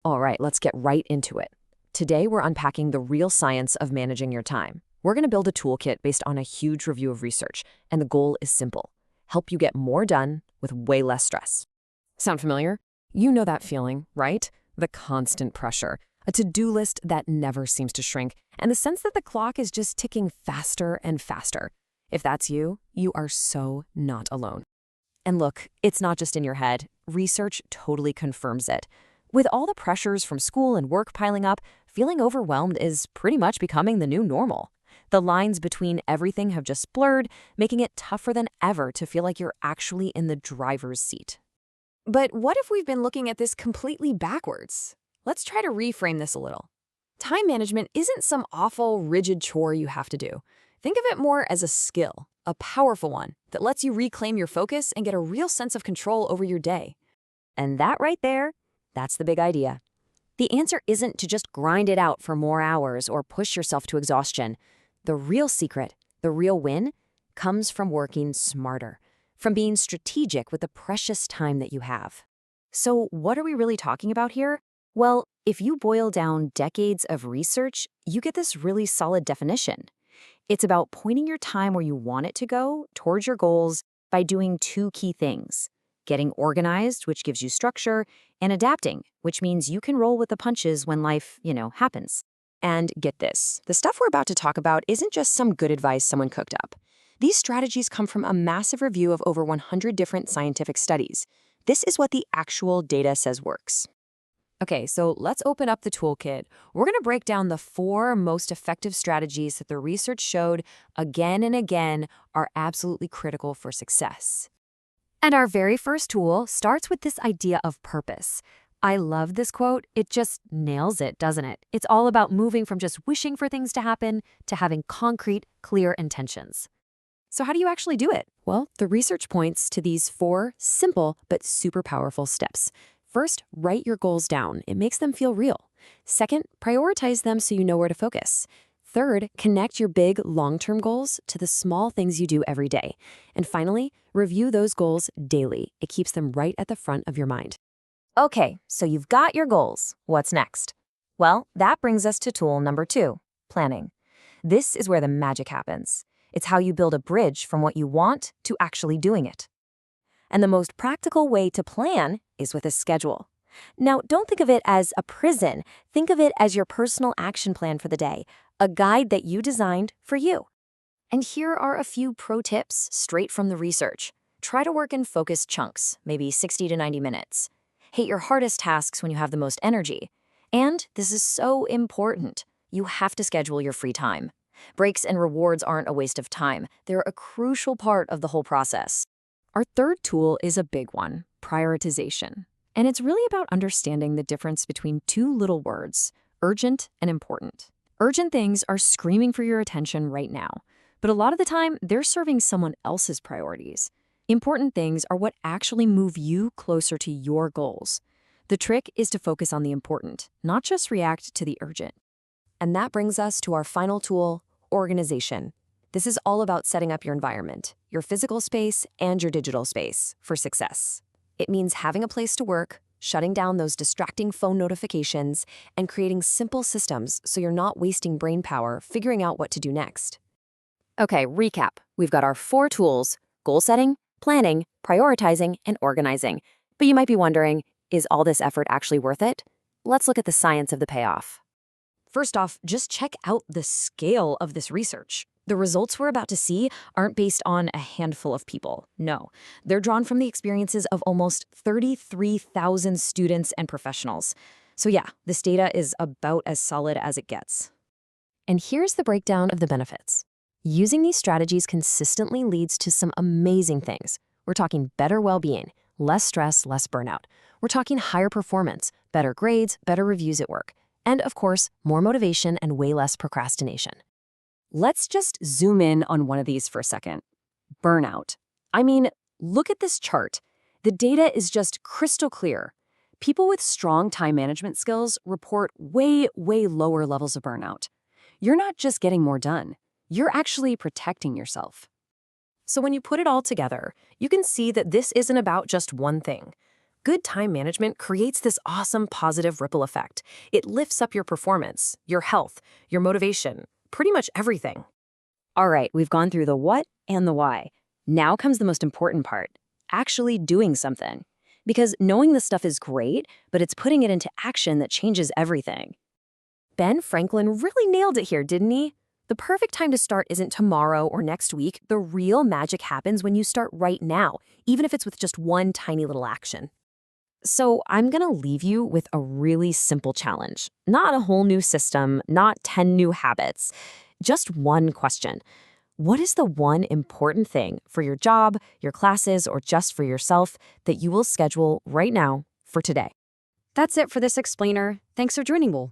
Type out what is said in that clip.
All right, let's get right into it. Today, we're unpacking the real science of managing your time. We're going to build a toolkit based on a huge review of research, and the goal is simple: help you get more done with way less stress. Sound familiar? You know that feeling, right? The constant pressure, a to-do list that never seems to shrink, and the sense that the clock is just ticking faster and faster. If that's you, you are so not alone. And look, it's not just in your head. Research totally confirms it. With all the pressures from school and work piling up, feeling overwhelmed is pretty much becoming the new normal. The lines between everything have just blurred, making it tougher than ever to feel like you're actually in the driver's seat. But what if we've been looking at this completely backwards? Let's try to reframe this a little. Time management isn't some awful, rigid chore you have to do. Think of it more as a skill, a powerful one that lets you reclaim your focus and get a real sense of control over your day. And that right there, that's the big idea. The answer isn't to just grind it out for more hours or push yourself to exhaustion. The real secret, the real win, comes from working smarter, from being strategic with the precious time that you have. So what are we really talking about here? Well, if you boil down decades of research, you get this really solid definition. It's about pointing your time where you want it to go towards your goals by doing two key things: getting organized, which gives you structure, and adapting, which means you can roll with the punches when life, happens. And get this, the stuff we're about to talk about isn't just some good advice someone cooked up. These strategies come from a massive review of over 100 different scientific studies. This is what the actual data says works. Okay, so let's open up the toolkit. We're going to break down the 4 most effective strategies that the research showed again and again are absolutely critical for success. And our very first tool starts with this idea of purpose. I love this quote. It just nails it, doesn't it? It's all about moving from just wishing for things to happen to having concrete, clear intentions. So how do you actually do it? Well, the research points to these 4 simple but super powerful steps. First, write your goals down. It makes them feel real. Second, prioritize them so you know where to focus. Third, connect your big, long-term goals to the small things you do every day. And finally, review those goals daily. It keeps them right at the front of your mind. Okay, so you've got your goals. What's next? Well, that brings us to tool number 2, planning. This is where the magic happens. It's how you build a bridge from what you want to actually doing it. And the most practical way to plan is with a schedule. Now, don't think of it as a prison. Think of it as your personal action plan for the day, a guide that you designed for you. And here are a few pro tips straight from the research. Try to work in focused chunks, maybe 60 to 90 minutes. Hit your hardest tasks when you have the most energy. And this is so important. You have to schedule your free time. Breaks and rewards aren't a waste of time. They're a crucial part of the whole process. Our third tool is a big one: prioritization. And it's really about understanding the difference between 2 little words: urgent and important. Urgent things are screaming for your attention right now, but a lot of the time, they're serving someone else's priorities. Important things are what actually move you closer to your goals. The trick is to focus on the important, not just react to the urgent. And that brings us to our final tool: organization. This is all about setting up your environment, your physical space and your digital space, for success. It means having a place to work, shutting down those distracting phone notifications, and creating simple systems so you're not wasting brain power figuring out what to do next. Okay, recap. We've got our 4 tools: goal setting, planning, prioritizing, and organizing. But you might be wondering, is all this effort actually worth it? Let's look at the science of the payoff. First off, just check out the scale of this research. The results we're about to see aren't based on a handful of people. No, they're drawn from the experiences of almost 33,000 students and professionals. So yeah, this data is about as solid as it gets. And here's the breakdown of the benefits. Using these strategies consistently leads to some amazing things. We're talking better well-being, less stress, less burnout. We're talking higher performance, better grades, better reviews at work, and of course, more motivation and way less procrastination. Let's just zoom in on one of these for a second. Burnout. I mean, look at this chart. The data is just crystal clear. People with strong time management skills report way lower levels of burnout. You're not just getting more done. You're actually protecting yourself. So when you put it all together, you can see that this isn't about just one thing. Good time management creates this awesome positive ripple effect. It lifts up your performance, your health, your motivation, pretty much everything. All right, we've gone through the what and the why. Now comes the most important part, actually doing something. Because knowing this stuff is great, but it's putting it into action that changes everything. Ben Franklin really nailed it here, didn't he? The perfect time to start isn't tomorrow or next week. The real magic happens when you start right now, even if it's with just one tiny little action. So I'm going to leave you with a really simple challenge. Not a whole new system, not 10 new habits. Just one question. What is the one important thing for your job, your classes, or just for yourself that you will schedule right now for today? That's it for this explainer. Thanks for joining, Will.